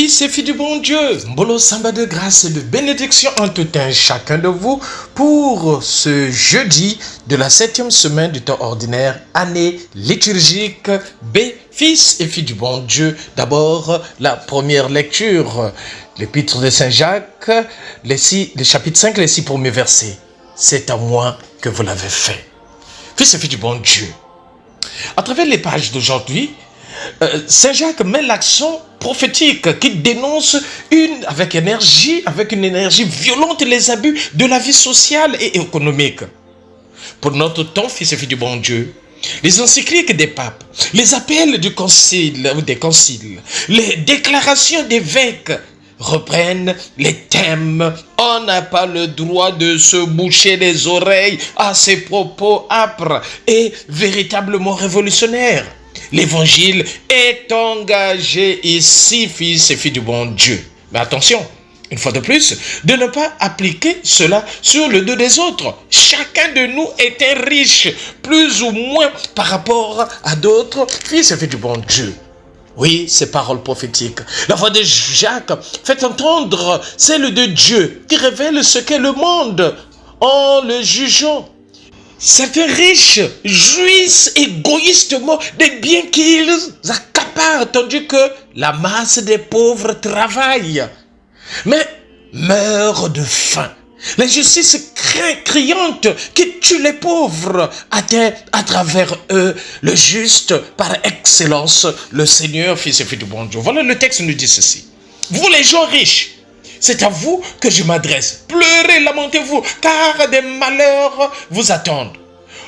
Fils et filles du bon Dieu, Mbolo Samba de grâce et de bénédiction en tout un chacun de vous pour ce jeudi de la 7e semaine du temps ordinaire, année liturgique B. Fils et filles du bon Dieu. D'abord, la première lecture, l'épître de Saint Jacques, le chapitre 5, les 6 premiers versets. C'est à moi que vous l'avez fait. Fils et filles du bon Dieu. À travers les pages d'aujourd'hui, Saint Jacques met l'accent prophétique qui dénonce avec une énergie violente les abus de la vie sociale et économique. Pour notre temps, fils et filles du bon Dieu, les encycliques des papes, les appels des conciles, les déclarations d'évêques reprennent les thèmes. On n'a pas le droit de se boucher les oreilles à ces propos âpres et véritablement révolutionnaires. L'évangile est engagé ici, fils et filles du bon Dieu. Mais attention, une fois de plus, de ne pas appliquer cela sur le dos des autres. Chacun de nous est un riche, plus ou moins par rapport à d'autres, fils et filles du bon Dieu. Oui, ces paroles prophétiques. La voix de Jacques fait entendre celle de Dieu qui révèle ce qu'est le monde en le jugeant. Certains riches jouissent égoïstement des biens qu'ils accaparent, tandis que la masse des pauvres travaille, mais meurt de faim. L'injustice criante qui tue les pauvres atteint à travers eux le juste par excellence, le Seigneur, fils et filles du bon Dieu. Voilà, le texte nous dit ceci. Vous les gens riches, c'est à vous que je m'adresse. Pleurez, lamentez-vous, car des malheurs vous attendent.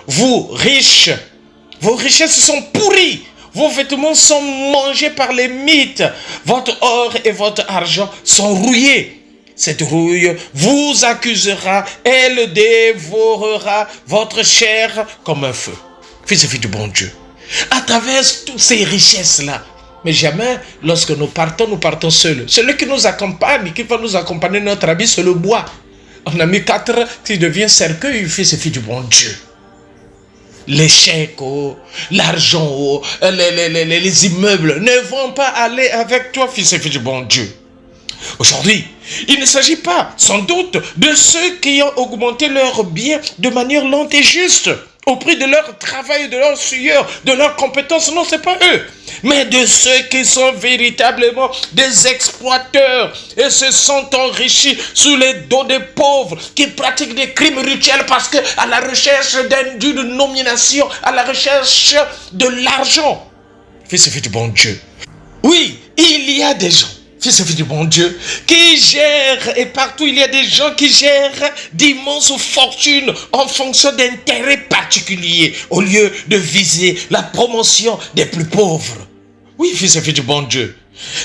Vous, riches, vos richesses sont pourries. Vos vêtements sont mangés par les mythes. Votre or et votre argent sont rouillés. Cette rouille vous accusera. Elle dévorera votre chair comme un feu. Fils et filles du bon Dieu. À travers toutes ces richesses-là, mais jamais, lorsque nous partons seuls. Celui qui nous accompagne, qui va nous accompagner notre habit, c'est le bois. On a mis 4 qui devient cercueil, fils et filles du bon Dieu. Les chèques, l'argent, les immeubles ne vont pas aller avec toi, fils et filles du bon Dieu. Aujourd'hui, il ne s'agit pas, sans doute, de ceux qui ont augmenté leurs biens de manière lente et juste, au prix de leur travail, de leur sueur, de leurs compétences. Non, c'est pas eux. Mais de ceux qui sont véritablement des exploiteurs et se sont enrichis sous les dos des pauvres, qui pratiquent des crimes rituels parce que à la recherche d'une nomination, à la recherche de l'argent. Fils et filles du bon Dieu. Oui, il y a des gens, fils et filles du bon Dieu, qui gèrent, et partout il y a des gens qui gèrent d'immenses fortunes en fonction d'intérêts particuliers, au lieu de viser la promotion des plus pauvres. Oui, fils et filles du bon Dieu.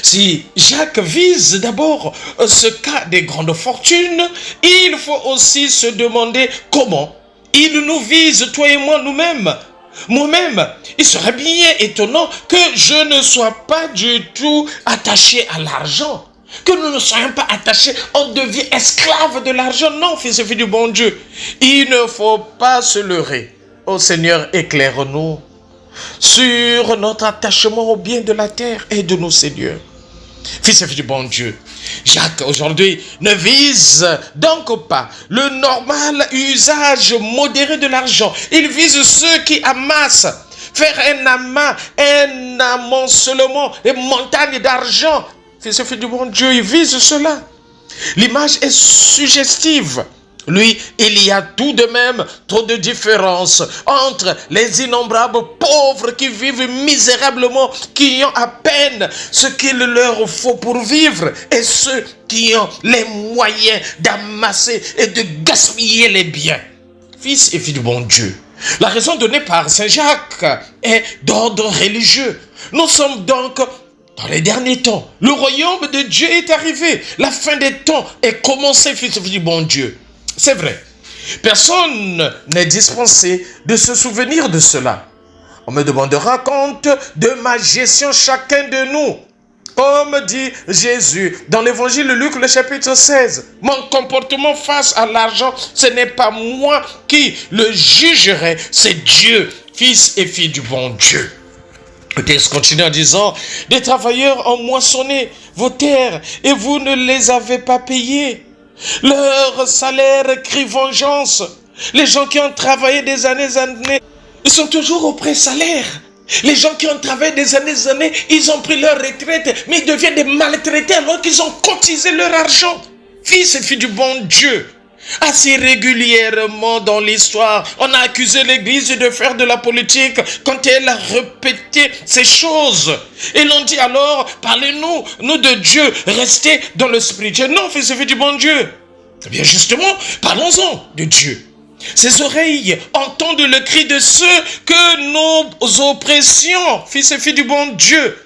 Si Jacques vise d'abord ce cas des grandes fortunes, il faut aussi se demander comment il nous vise, toi et moi, nous-mêmes. Moi-même, il serait bien étonnant que je ne sois pas du tout attaché à l'argent. Que nous ne soyons pas attachés, on devient esclave de l'argent. Non, fils et filles du bon Dieu. Il ne faut pas se leurrer. Ô Seigneur, éclaire-nous sur notre attachement au bien de la terre. Aide-nous, Seigneur. Fils et filles du bon Dieu. Jacques, aujourd'hui, ne vise donc pas le normal usage modéré de l'argent. Il vise ceux qui amassent, faire un amas, un amoncellement, des montagnes d'argent. Fils et filles du bon Dieu, il vise cela. L'image est suggestive. Lui, il y a tout de même trop de différence entre les innombrables pauvres qui vivent misérablement, qui ont à peine ce qu'il leur faut pour vivre, et ceux qui ont les moyens d'amasser et de gaspiller les biens. Fils et filles du bon Dieu, la raison donnée par Saint Jacques est d'ordre religieux. Nous sommes donc dans les derniers temps. Le royaume de Dieu est arrivé. La fin des temps est commencée, fils et filles du bon Dieu. C'est vrai, personne n'est dispensé de se souvenir de cela. On me demandera compte de ma gestion, chacun de nous. Comme dit Jésus dans l'évangile de Luc, le chapitre 16. Mon comportement face à l'argent, ce n'est pas moi qui le jugerai, c'est Dieu, fils et fille du bon Dieu. Le texte continue en disant, des travailleurs ont moissonné vos terres et vous ne les avez pas payés. Leur salaire crie vengeance. Les gens qui ont travaillé des années, ils sont toujours au pré-salaire. Les gens qui ont travaillé des années, ils ont pris leur retraite, mais ils deviennent des maltraités alors qu'ils ont cotisé leur argent. Fils et filles du bon Dieu, assez régulièrement dans l'histoire, on a accusé l'Église de faire de la politique quand elle a répété ces choses. Et l'on dit alors, parlez-nous, nous de Dieu, restez dans le spirituel. Non, fils et filles du bon Dieu. Eh bien justement, parlons-en de Dieu. Ses oreilles entendent le cri de ceux que nos oppressions, fils et filles du bon Dieu,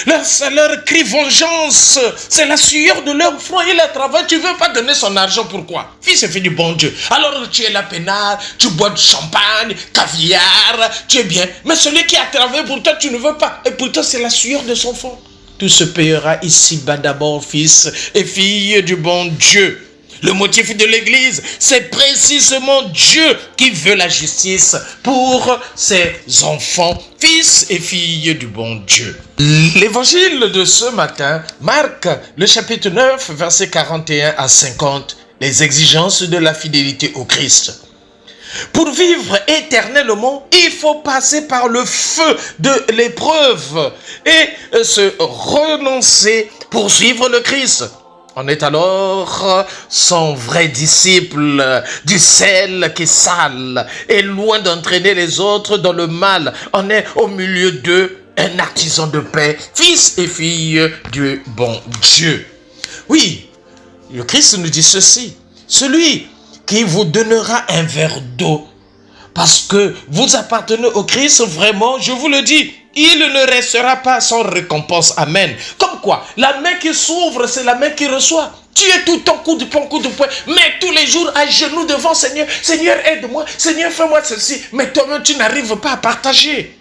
leur cri vengeance, c'est la sueur de leur front, il a travaillé, tu ne veux pas donner son argent, pourquoi? Fils et filles du bon Dieu, alors tu es la peinade, tu bois du champagne, caviar, tu es bien, mais celui qui a travaillé pour toi, tu ne veux pas, et pourtant c'est la sueur de son front. Tout se payera ici-bas d'abord, fils et filles du bon Dieu. Le motif de l'Église, c'est précisément Dieu qui veut la justice pour ses enfants, fils et filles du bon Dieu. L'évangile de ce matin marque le chapitre 9, versets 41 à 50, les exigences de la fidélité au Christ. Pour vivre éternellement, il faut passer par le feu de l'épreuve et se renoncer pour suivre le Christ. On est alors son vrai disciple, du sel qui sale, et loin d'entraîner les autres dans le mal. On est au milieu d'eux, un artisan de paix, fils et filles du bon Dieu. Oui, le Christ nous dit ceci, celui qui vous donnera un verre d'eau, parce que vous appartenez au Christ, vraiment, je vous le dis, il ne restera pas sans récompense. Amen. Comme quoi, la main qui s'ouvre, c'est la main qui reçoit. Tu es tout le temps coup de poing, mais tous les jours à genoux devant Seigneur. Seigneur, aide-moi. Seigneur, fais-moi ceci. Mais toi-même, tu n'arrives pas à partager.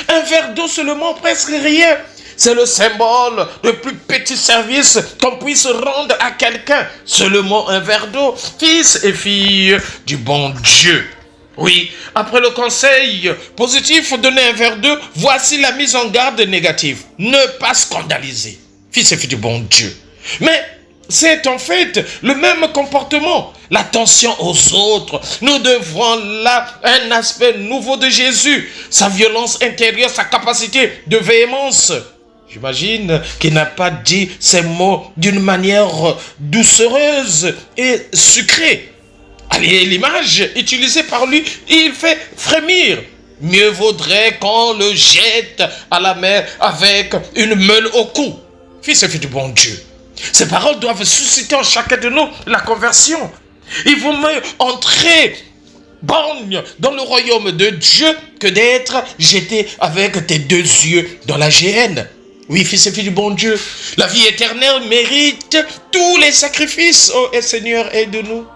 Un verre d'eau seulement, presque rien. C'est le symbole de plus petit service qu'on puisse rendre à quelqu'un. Seulement un verre d'eau. Fils et filles du bon Dieu. Oui, après le conseil positif, donner un verre d'eau, voici la mise en garde négative. Ne pas scandaliser. Fils et filles du bon Dieu. Mais c'est en fait le même comportement. L'attention aux autres. Nous devrons là un aspect nouveau de Jésus. Sa violence intérieure, sa capacité de véhémence. J'imagine qu'il n'a pas dit ces mots d'une manière doucereuse et sucrée. Allez, l'image utilisée par lui, il fait frémir. Mieux vaudrait qu'on le jette à la mer avec une meule au cou. Fils et filles du bon Dieu. Ces paroles doivent susciter en chacun de nous la conversion. Il vaut mieux entrer borgne dans le royaume de Dieu que d'être jeté avec tes deux yeux dans la géhenne. Oui, fils et filles du bon Dieu, la vie éternelle mérite tous les sacrifices. Oh, et Seigneur, aide-nous.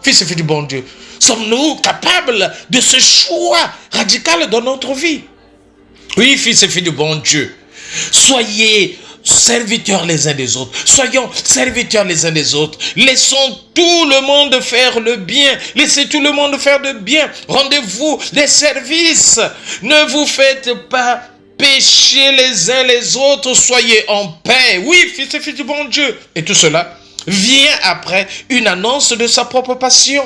Fils et filles du bon Dieu, sommes-nous capables de ce choix radical dans notre vie? Oui, fils et filles du bon Dieu, soyez serviteurs les uns des autres. Soyons serviteurs les uns des autres. Laissons tout le monde faire le bien. Laissez tout le monde faire le bien. Rendez-vous des services. Ne vous faites pas pécher les uns les autres. Soyez en paix. Oui, fils et filles du bon Dieu. Et tout cela vient après une annonce de sa propre passion.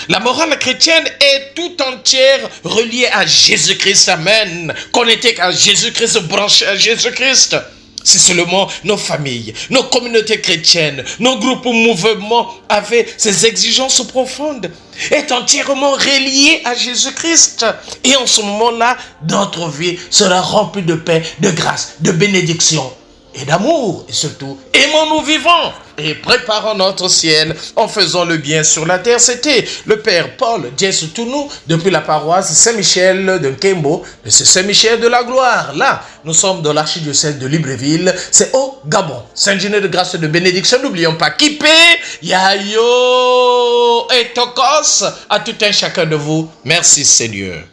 La morale chrétienne est tout entière reliée à Jésus-Christ. Amen. Connectée à Jésus-Christ, branchée à Jésus-Christ. Si seulement nos familles, nos communautés chrétiennes, nos groupes ou mouvements avaient ces exigences profondes, est entièrement reliées à Jésus-Christ. Et en ce moment-là, notre vie sera remplie de paix, de grâce, de bénédiction et d'amour. Et surtout, aimons-nous vivants et préparons notre ciel en faisant le bien sur la terre. C'était le Père Paul Diès Tounou depuis la paroisse Saint-Michel de Nkembo, de Saint-Michel de la Gloire. Là, nous sommes dans l'archidiocèse de Libreville, c'est au Gabon. Saint-Genet de grâce et de bénédiction, n'oublions pas Kipé, Yayo et Tokos, à tout un chacun de vous. Merci Seigneur.